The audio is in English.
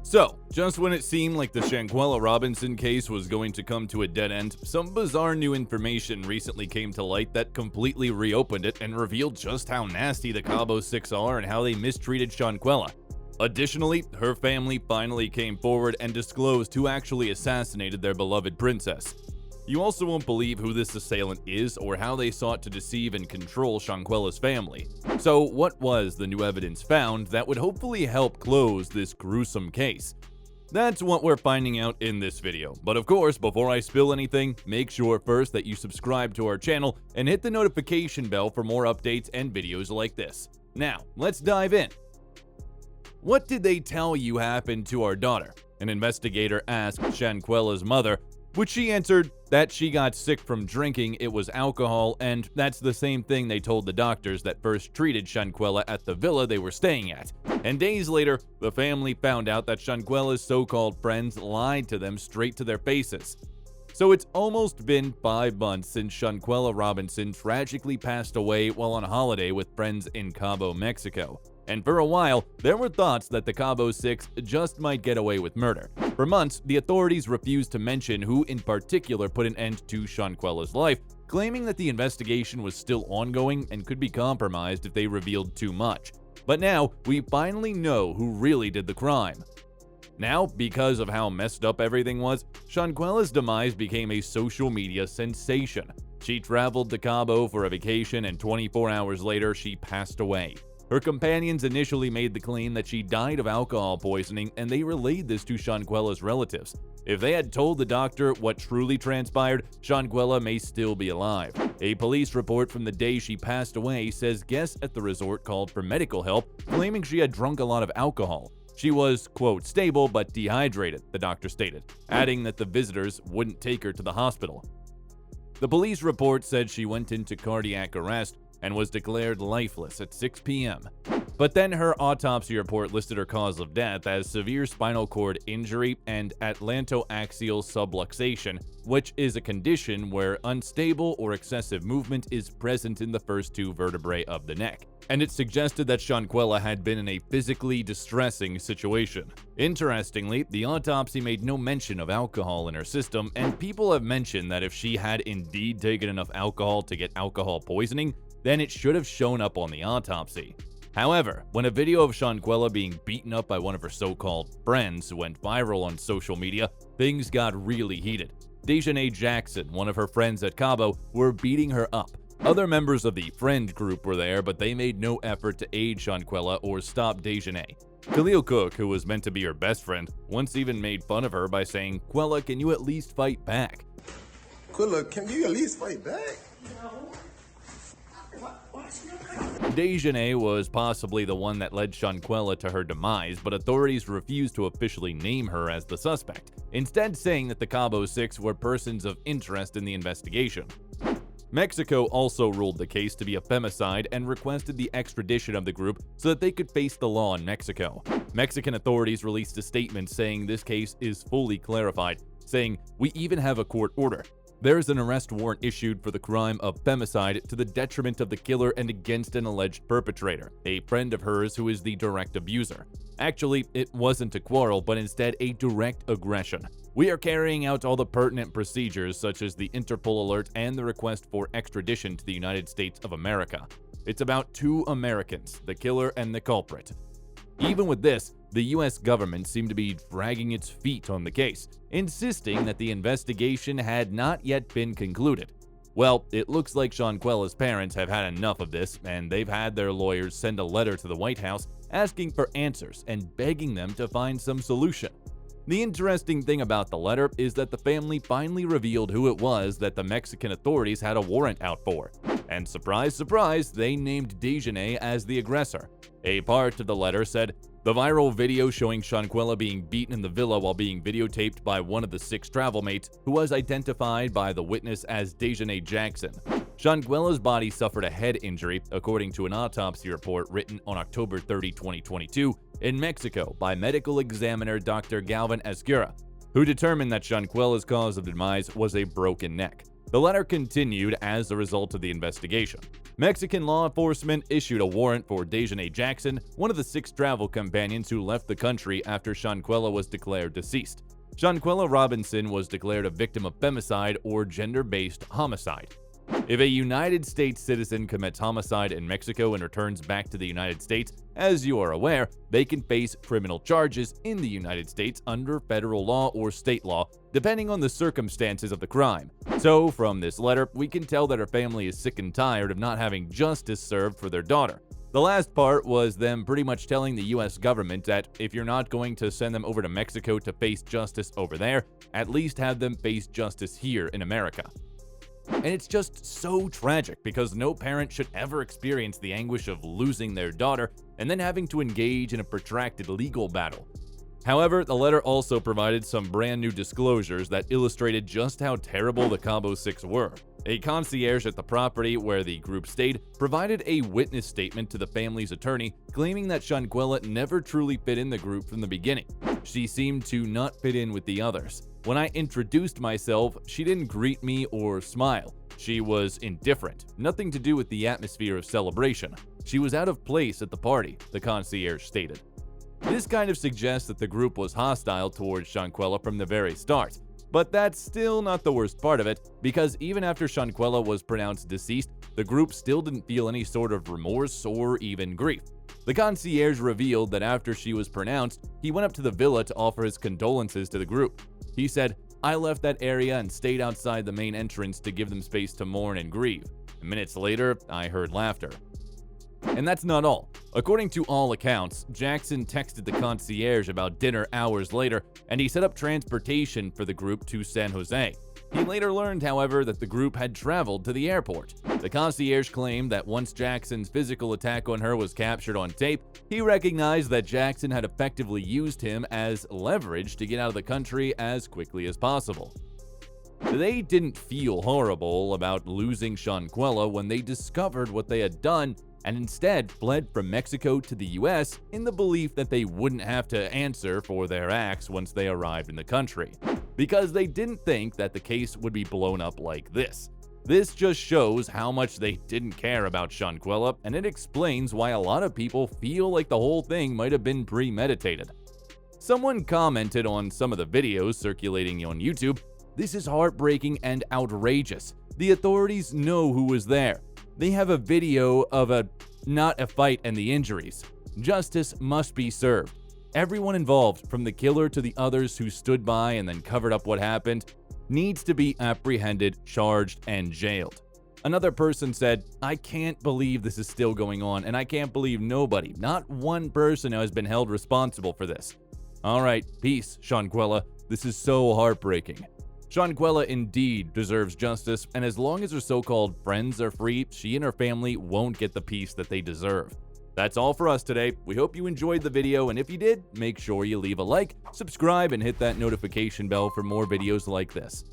So, just when it seemed like the Shanquella Robinson case was going to come to a dead end, some bizarre new information recently came to light that completely reopened it and revealed just how nasty the Cabo Six are and how they mistreated Shanquella. Additionally, her family finally came forward and disclosed who actually assassinated their beloved princess. You also won't believe who this assailant is or how they sought to deceive and control Shanquella's family. So what was the new evidence found that would hopefully help close this gruesome case? That's what we're finding out in this video. But of course, before I spill anything, make sure first that you subscribe to our channel and hit the notification bell for more updates and videos like this. Now, let's dive in. What did they tell you happened to our daughter? An investigator asked Shanquella's mother, which she answered that she got sick from drinking, it was alcohol, and that's the same thing they told the doctors that first treated Shanquella at the villa they were staying at. And days later, the family found out that Shanquella's so-called friends lied to them straight to their faces. So it's almost been 5 months since Shanquella Robinson tragically passed away while on holiday with friends in Cabo, Mexico. And for a while, there were thoughts that the Cabo Six just might get away with murder. For months, the authorities refused to mention who in particular put an end to Shanquella's life, claiming that the investigation was still ongoing and could be compromised if they revealed too much. But now, we finally know who really did the crime. Now, because of how messed up everything was, Shanquella's demise became a social media sensation. She traveled to Cabo for a vacation and 24 hours later, she passed away. Her companions initially made the claim that she died of alcohol poisoning, and they relayed this to Shanquella's relatives. If they had told the doctor what truly transpired, Shanquella may still be alive. A police report from the day she passed away says guests at the resort called for medical help, claiming she had drunk a lot of alcohol. She was, quote, stable but dehydrated, the doctor stated, adding that the visitors wouldn't take her to the hospital. The police report said she went into cardiac arrest and was declared lifeless at 6 p.m. But then her autopsy report listed her cause of death as severe spinal cord injury and atlantoaxial subluxation, which is a condition where unstable or excessive movement is present in the first 2 vertebrae of the neck. And it suggested that Shanquella had been in a physically distressing situation. Interestingly, the autopsy made no mention of alcohol in her system, and people have mentioned that if she had indeed taken enough alcohol to get alcohol poisoning, then it should have shown up on the autopsy. However, when a video of Shanquella being beaten up by one of her so-called friends went viral on social media, things got really heated. Dejanay Jackson, one of her friends at Cabo, were beating her up. Other members of the friend group were there, but they made no effort to aid Shanquella or stop Dejanay. Khalil Cook, who was meant to be her best friend, once even made fun of her by saying, "Quella, can you at least fight back?" Quella, can you at least fight back? Dejanay was possibly the one that led Shanquella to her demise, but authorities refused to officially name her as the suspect, instead saying that the Cabo Six were persons of interest in the investigation. Mexico also ruled the case to be a femicide and requested the extradition of the group so that they could face the law in Mexico. Mexican authorities released a statement saying this case is fully clarified, saying, "We even have a court order. There is an arrest warrant issued for the crime of femicide to the detriment of the killer and against an alleged perpetrator, a friend of hers who is the direct abuser. Actually, it wasn't a quarrel, but instead a direct aggression. We are carrying out all the pertinent procedures such as the Interpol alert and the request for extradition to the United States of America. It's about 2 Americans, the killer and the culprit." Even with this, the US government seemed to be dragging its feet on the case, insisting that the investigation had not yet been concluded. Well, it looks like Shanquella's parents have had enough of this, and they've had their lawyers send a letter to the White House asking for answers and begging them to find some solution. The interesting thing about the letter is that the family finally revealed who it was that the Mexican authorities had a warrant out for. And surprise, surprise, they named Dejanay as the aggressor. A part of the letter said, "The viral video showing Shanquella being beaten in the villa while being videotaped by one of the 6 travel mates, who was identified by the witness as Dejanay Jackson. Shanquella's body suffered a head injury, according to an autopsy report written on October 30, 2022, in Mexico by medical examiner Dr. Galvin Escura, who determined that Shanquella's cause of demise was a broken neck. The letter continued as a result of the investigation. Mexican law enforcement issued a warrant for Dejanay Jackson, one of the 6 travel companions who left the country after Shanquella was declared deceased. Shanquella Robinson was declared a victim of femicide or gender-based homicide. If a United States citizen commits homicide in Mexico and returns back to the United States, as you are aware, they can face criminal charges in the United States under federal law or state law, depending on the circumstances of the crime. So, from this letter, we can tell that her family is sick and tired of not having justice served for their daughter. The last part was them pretty much telling the US government that if you're not going to send them over to Mexico to face justice over there, at least have them face justice here in America. And it's just so tragic because no parent should ever experience the anguish of losing their daughter and then having to engage in a protracted legal battle. However, the letter also provided some brand new disclosures that illustrated just how terrible the Cabo 6 were. A concierge at the property where the group stayed provided a witness statement to the family's attorney, claiming that Shanquella never truly fit in the group from the beginning. She seemed to not fit in with the others. When I introduced myself, she didn't greet me or smile. She was indifferent, nothing to do with the atmosphere of celebration. She was out of place at the party, the concierge stated. This kind of suggests that the group was hostile towards Shanquella from the very start. But that's still not the worst part of it, because even after Shanquella was pronounced deceased, the group still didn't feel any sort of remorse or even grief. The concierge revealed that after she was pronounced, he went up to the villa to offer his condolences to the group. He said, "I left that area and stayed outside the main entrance to give them space to mourn and grieve. Minutes later, I heard laughter." And that's not all. According to all accounts, Jackson texted the concierge about dinner hours later, and he set up transportation for the group to San Jose. He later learned, however, that the group had traveled to the airport. The concierge claimed that once Jackson's physical attack on her was captured on tape, he recognized that Jackson had effectively used him as leverage to get out of the country as quickly as possible. They didn't feel horrible about losing Shanquella when they discovered what they had done and instead fled from Mexico to the US in the belief that they wouldn't have to answer for their acts once they arrived in the country, because they didn't think that the case would be blown up like this. This just shows how much they didn't care about Shanquella, and it explains why a lot of people feel like the whole thing might have been premeditated. Someone commented on some of the videos circulating on YouTube, "This is heartbreaking and outrageous. The authorities know who was there. They have a video of not a fight and the injuries. Justice must be served. Everyone involved, from the killer to the others who stood by and then covered up what happened, needs to be apprehended, charged, and jailed." Another person said, "I can't believe this is still going on, and I can't believe nobody, not one person, has been held responsible for this. All right, peace, Shanquella. This is so heartbreaking." Shanquella indeed deserves justice, and as long as her so-called friends are free, she and her family won't get the peace that they deserve. That's all for us today. We hope you enjoyed the video, and if you did, make sure you leave a like, subscribe, and hit that notification bell for more videos like this.